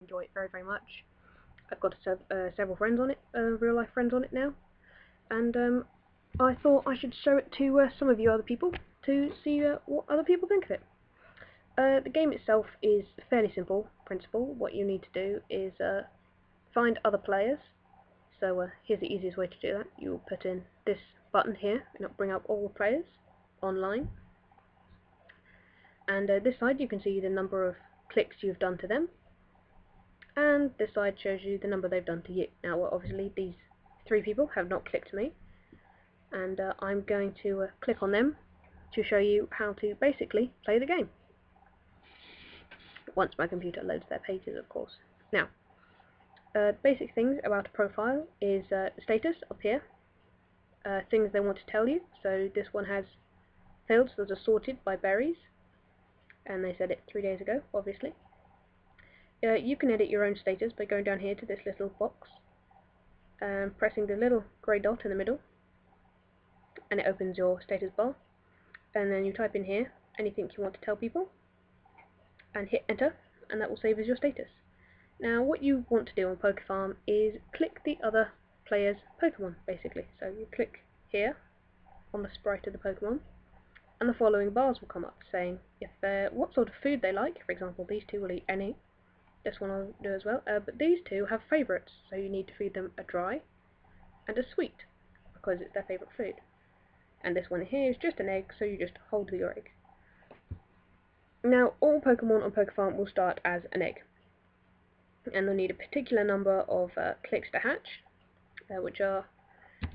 enjoy it very much. I've got several friends on it, real life friends on it now, and I thought I should show it to some of you other people to see what other people think of it. The game itself is fairly simple principle. What you need to do is find other players. So here's the easiest way to do that. You'll put in this button here and it'll bring up all the players online. And this side you can see the number of clicks you've done to them, and this side shows you the number they've done to you. Now obviously these three people have not clicked me, and I'm going to click on them to show you how to basically play the game, once my computer loads their pages, of course. Now, basic things about a profile is status up here, things they want to tell you. So this one has fields that are sorted by berries, and they said it 3 days ago, obviously. You can edit your own status by going down here to this little box, pressing the little grey dot in the middle, and it opens your status bar, and then you type in here anything you want to tell people, and hit enter, and that will save as your status. Now what you want to do on Pokefarm is click the other player's Pokemon, basically. So you click here on the sprite of the Pokemon, and the following bars will come up saying if what sort of food they like. For example, these two will eat any. This one I'll do as well, but these two have favourites, so you need to feed them a dry and a sweet, because it's their favourite food. And this one here is just an egg, so you just hold your egg. Now all Pokemon on Pokefarm will start as an egg, and they'll need a particular number of clicks to hatch, which are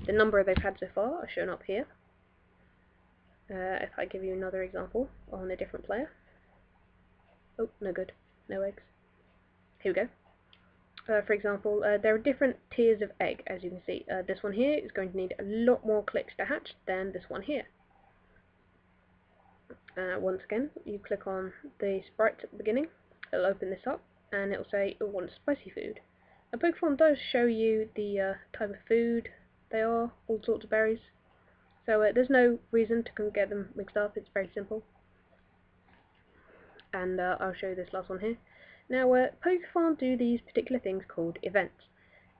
the number they've had so far are shown up here. If I give you another example on a different player. Oh, no good, no eggs. Here we go. For example, there are different tiers of egg, as you can see. This one here is going to need a lot more clicks to hatch than this one here. Once again, you click on the sprite at the beginning, it'll open this up, and it'll say it wants spicy food. A Pokefarm does show you the type of food they are, all sorts of berries. So there's no reason to get them mixed up, it's very simple. And I'll show you this last one here. Now Pokefarm do these particular things called events.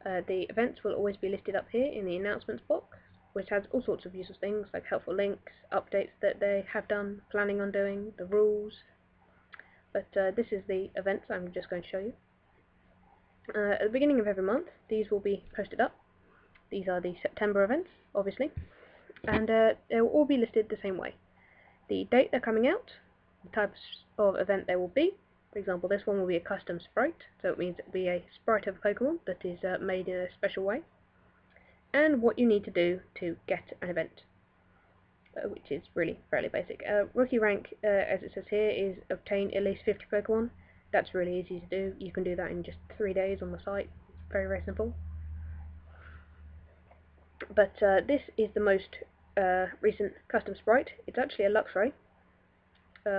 The events will always be listed up here in the announcements box, which has all sorts of useful things like helpful links, updates that they have done, planning on doing, the rules. But this is the events I'm just going to show you. At the beginning of every month, these will be posted up. These are the September events, obviously, and they will all be listed the same way. The date they're coming out, the types of event they will be. For example, this one will be a custom sprite, so it means it will be a sprite of a Pokemon that is made in a special way, and what you need to do to get an event, which is really fairly basic. Rookie rank, as it says here, is obtain at least 50 Pokemon. That's really easy to do. You can do that in just 3 days on the site. It's very simple. But this is the most recent custom sprite. It's actually a Luxray.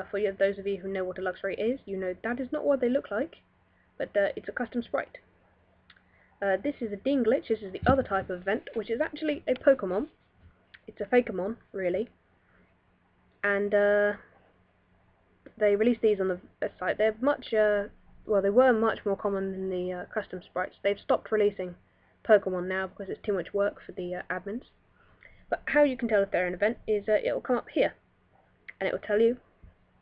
For those of you who know what a Luxray is, you know that is not what they look like, but it's a custom sprite. This is a Dean Glitch. This is the other type of event, which is actually a Pokemon. It's a Fakeamon, really. And they released these on the site. They're much, well, they were much more common than the custom sprites. They've stopped releasing Pokemon now because it's too much work for the admins. But how you can tell if they're an event is it will come up here, and it will tell you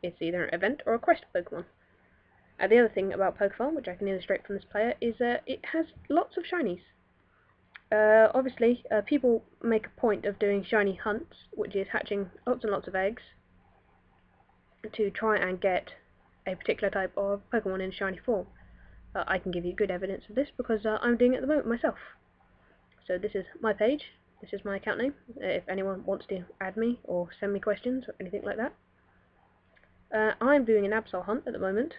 it's either an event or a quest Pokemon. The other thing about Pokefarm, which I can illustrate from this player, is it has lots of shinies. Obviously, people make a point of doing shiny hunts, which is hatching lots and lots of eggs to try and get a particular type of Pokemon in shiny form. I can give you good evidence of this because I'm doing it at the moment myself. So this is my page, this is my account name, if anyone wants to add me or send me questions or anything like that. I'm doing an Absol hunt at the moment,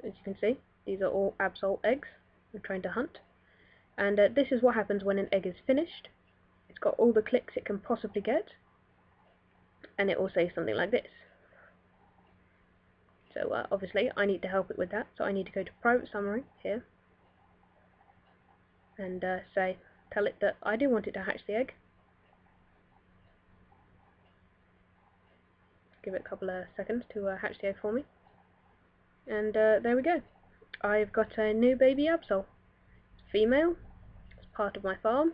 as you can see. These are all Absol eggs I'm trying to hunt. And this is what happens when an egg is finished. It's got all the clicks it can possibly get, and it will say something like this. So obviously I need to help it with that, so I need to go to private summary here, and tell it that I do want it to hatch the egg. Give it a couple of seconds to hatch the egg for me. And there we go. I've got a new baby Absol. Female. It's part of my farm.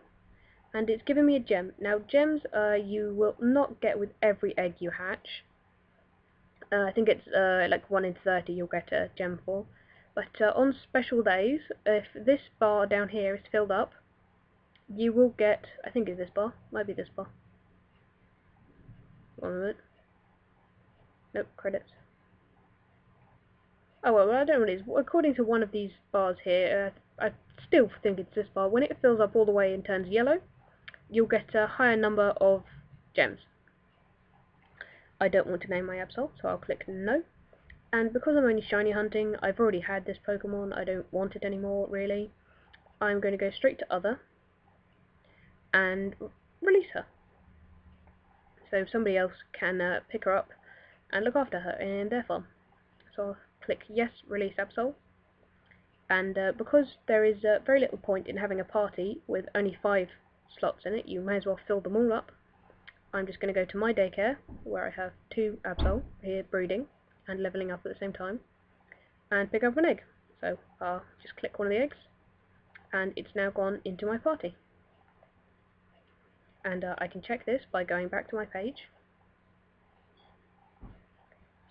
And it's given me a gem. Now gems you will not get with every egg you hatch. I think it's like 1 in 30 you'll get a gem for. But on special days, if this bar down here is filled up, you will get, I think it's this bar, might be this bar. 1 minute. Nope, credits. Oh well, I don't know what it is. According to one of these bars here, I still think it's this bar. When it fills up all the way and turns yellow, you'll get a higher number of gems. I don't want to name my Absol, so I'll click no. And because I'm only shiny hunting, I've already had this Pokemon, I don't want it anymore, really. I'm going to go straight to other, and release her. So somebody else can pick her up and look after her in their farm. So I'll click yes, release Absol. And because there is very little point in having a party with only 5 slots in it, you may as well fill them all up. I'm just going to go to my daycare, where I have 2 Absol here breeding and leveling up at the same time, and pick up an egg. So I'll just click one of the eggs, and it's now gone into my party. And I can check this by going back to my page,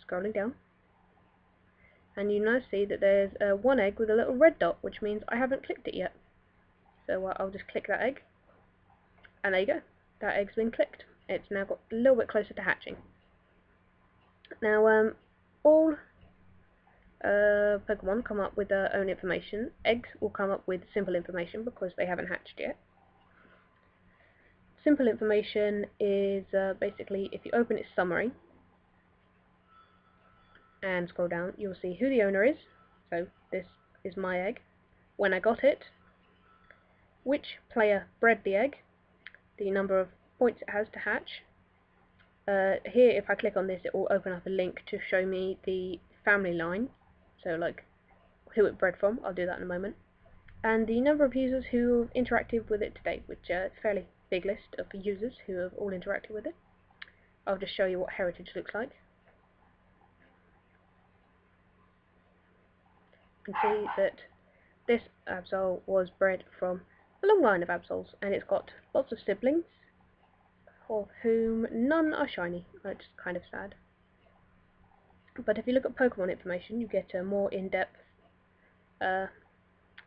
scrolling down, and you now see that there's 1 egg with a little red dot, which means I haven't clicked it yet. So I'll just click that egg, and there you go, that egg's been clicked. It's now got a little bit closer to hatching. Now all Pokemon come up with their own information. Eggs will come up with simple information because they haven't hatched yet. Simple information is basically, if you open its summary and scroll down, you'll see who the owner is. So this is my egg, when I got it, which player bred the egg, the number of points it has to hatch. Here, if I click on this, it will open up a link to show me the family line, so like who it bred from. I'll do that in a moment. And the number of users who have interacted with it to date, which is a fairly big list of users who have all interacted with it. I'll just show you what heritage looks like. You can see that this Absol was bred from a long line of Absols, and it's got lots of siblings, of whom none are shiny, which is kind of sad. But if you look at Pokemon information, you get a more in-depth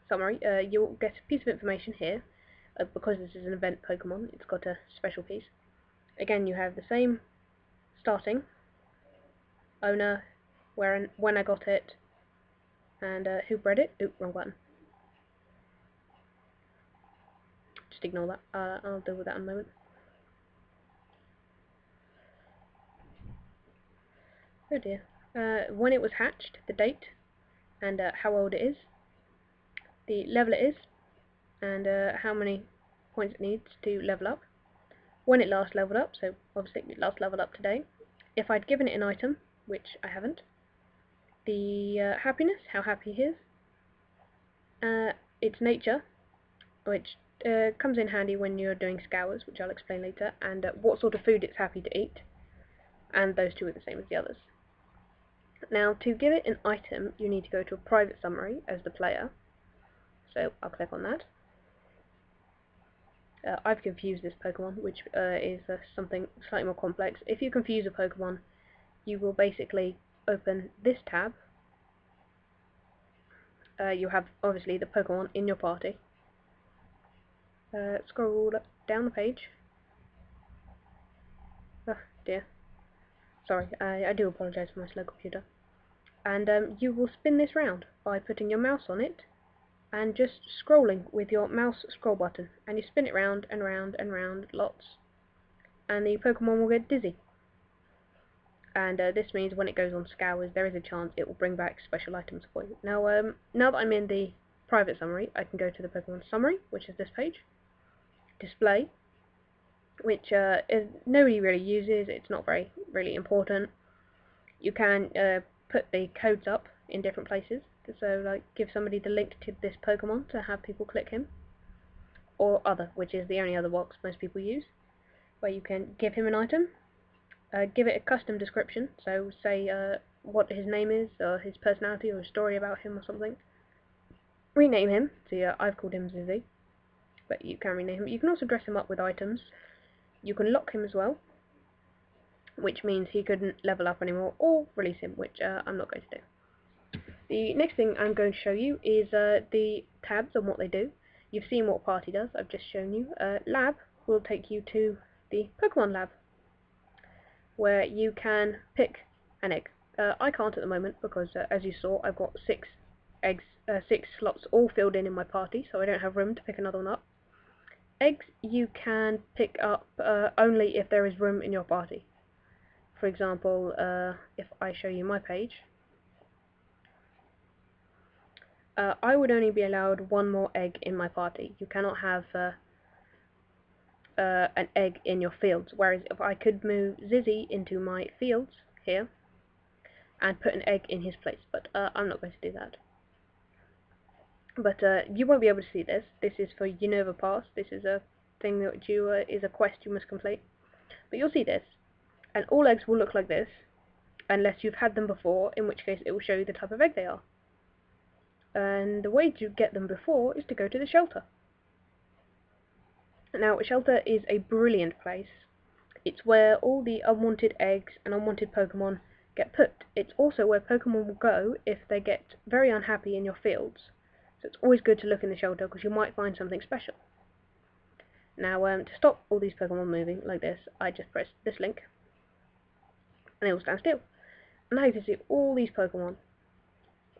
summary. You'll get a piece of information here, because this is an event Pokemon, it's got a special piece. Again, you have the same starting, owner, where and when I got it, and who bred it. Oop, wrong button. Just ignore that, I'll deal with that in a moment. Oh dear. When it was hatched, the date, and how old it is, the level it is, and how many points it needs to level up, when it last leveled up, so obviously it last leveled up today, if I'd given it an item, which I haven't, the happiness, how happy he is, its nature, which comes in handy when you're doing scours, which I'll explain later, and what sort of food it's happy to eat, and those two are the same as the others. Now, to give it an item, you need to go to a private summary as the player, so I'll click on that. I've confused this Pokemon, which is something slightly more complex. If you confuse a Pokemon, you will basically open this tab. You have, obviously, the Pokemon in your party. Scroll down the page. Oh dear. Sorry, I do apologise for my slow computer. And you will spin this round by putting your mouse on it and just scrolling with your mouse scroll button, and you spin it round and round and round lots, and the Pokemon will get dizzy. And this means when it goes on scours, there is a chance it will bring back special items for you. Now, now that I'm in the private summary, I can go to the Pokemon summary, which is this page, display, which nobody really uses. It's not really important. You can put the codes up in different places, so like give somebody the link to this Pokemon to have people click him, or other, which is the only other box most people use, where you can give him an item, give it a custom description, so say what his name is, or his personality, or a story about him or something, rename him. See, I've called him Zizzy, but you can rename him. You can also dress him up with items. You can lock him as well, which means he couldn't level up anymore, or release him, which I'm not going to do. The next thing I'm going to show you is the tabs and what they do. You've seen what party does, I've just shown you. Lab will take you to the Pokemon lab, where you can pick an egg. I can't at the moment because, as you saw, I've got 6 eggs, 6 slots all filled in my party, so I don't have room to pick another one up. Eggs you can pick up only if there is room in your party. For example, if I show you my page, I would only be allowed 1 more egg in my party. You cannot have an egg in your fields, whereas if I could move Zizzy into my fields here and put an egg in his place, but I'm not going to do that. But you won't be able to see this. This is for Unova Pass. This is a thing that is a quest you must complete. But you'll see this, and all eggs will look like this, unless you've had them before, in which case it will show you the type of egg they are. And the way to get them before is to go to the shelter. Now, a shelter is a brilliant place. It's where all the unwanted eggs and unwanted Pokemon get put. It's also where Pokemon will go if they get very unhappy in your fields. So it's always good to look in the shelter because you might find something special. Now, to stop all these Pokemon moving like this, I just press this link, and they will stand still. And now you can see all these Pokemon.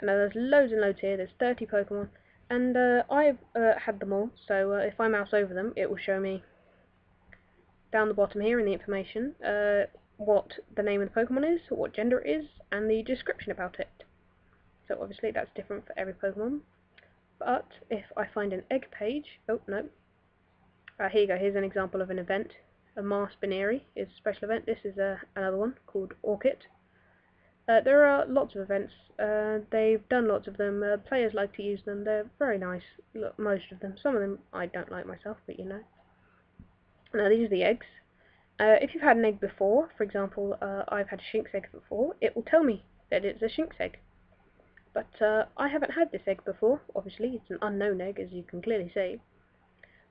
Now there's loads and loads here, there's 30 Pokemon, and I've had them all, so if I mouse over them, it will show me down the bottom here in the information what the name of the Pokemon is, what gender it is, and the description about it. So obviously that's different for every Pokemon. But if I find an egg page, oh no, here you go, here's an example of an event. A Mars Binary is a special event. This is another one called Orchid. There are lots of events, they've done lots of them, players like to use them, they're very nice, most of them. Some of them I don't like myself, but you know. Now these are the eggs. If you've had an egg before, for example, I've had a Shinx egg before, it will tell me that it's a Shinx egg. But I haven't had this egg before, obviously, it's an unknown egg as you can clearly see.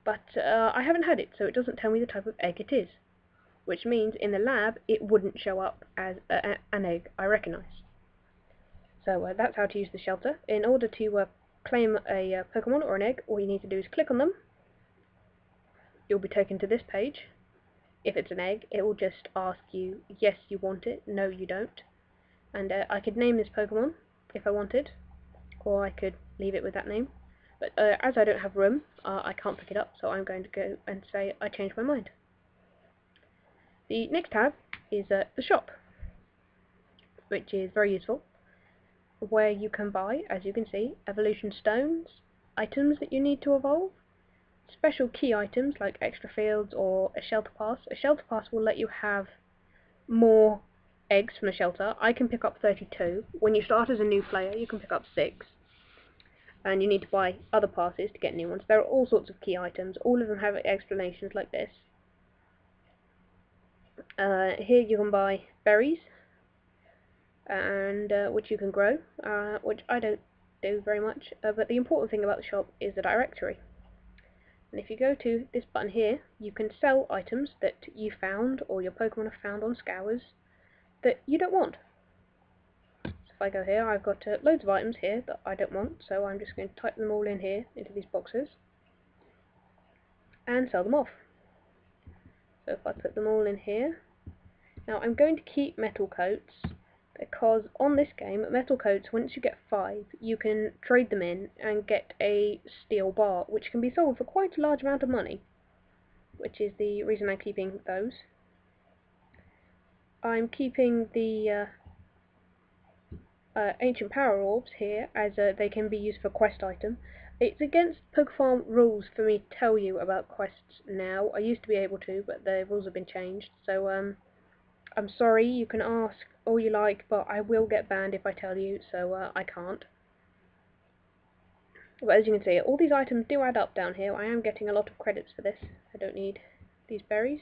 But I haven't had it, so it doesn't tell me the type of egg it is. Which means in the lab it wouldn't show up as an egg I recognise. So that's how to use the shelter. In order to claim a Pokemon or an egg, all you need to do is click on them. You'll be taken to this page. If it's an egg, it will just ask you, yes you want it, no you don't. And I could name this Pokemon if I wanted, or I could leave it with that name. But as I don't have room, I can't pick it up, so I'm going to go and say I changed my mind. The next tab is the shop, which is very useful, where you can buy, as you can see, evolution stones, items that you need to evolve, special key items like extra fields or a shelter pass. A shelter pass will let you have more eggs from the shelter. I can pick up 32. When you start as a new player, you can pick up 6. And you need to buy other passes to get new ones. There are all sorts of key items. All of them have explanations like this. Here you can buy berries, and which you can grow, which I don't do very much, but the important thing about the shop is the directory. And if you go to this button here, you can sell items that you found or your Pokemon have found on scours that you don't want. So if I go here, I've got loads of items here that I don't want, so I'm just going to type them all in here into these boxes and sell them off. So if I put them all in here, now I'm going to keep metal coats, because on this game, metal coats, once you get 5, you can trade them in and get a steel bar, which can be sold for quite a large amount of money, which is the reason I'm keeping those. I'm keeping the ancient power orbs here, as they can be used for quest item. It's against Pokefarm rules for me to tell you about quests now. I used to be able to, but the rules have been changed, so I'm sorry, you can ask all you like, but I will get banned if I tell you, so I can't. But as you can see, all these items do add up down here. I am getting a lot of credits for this. I don't need these berries.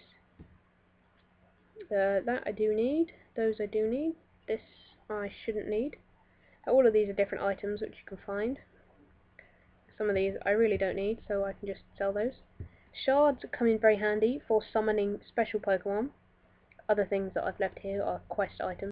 That I do need. Those I do need. This I shouldn't need. All of these are different items which you can find. some of these I really don't need, so I can just sell those. Shards come in very handy for summoning special Pokemon. Other things that I've left here are quest items.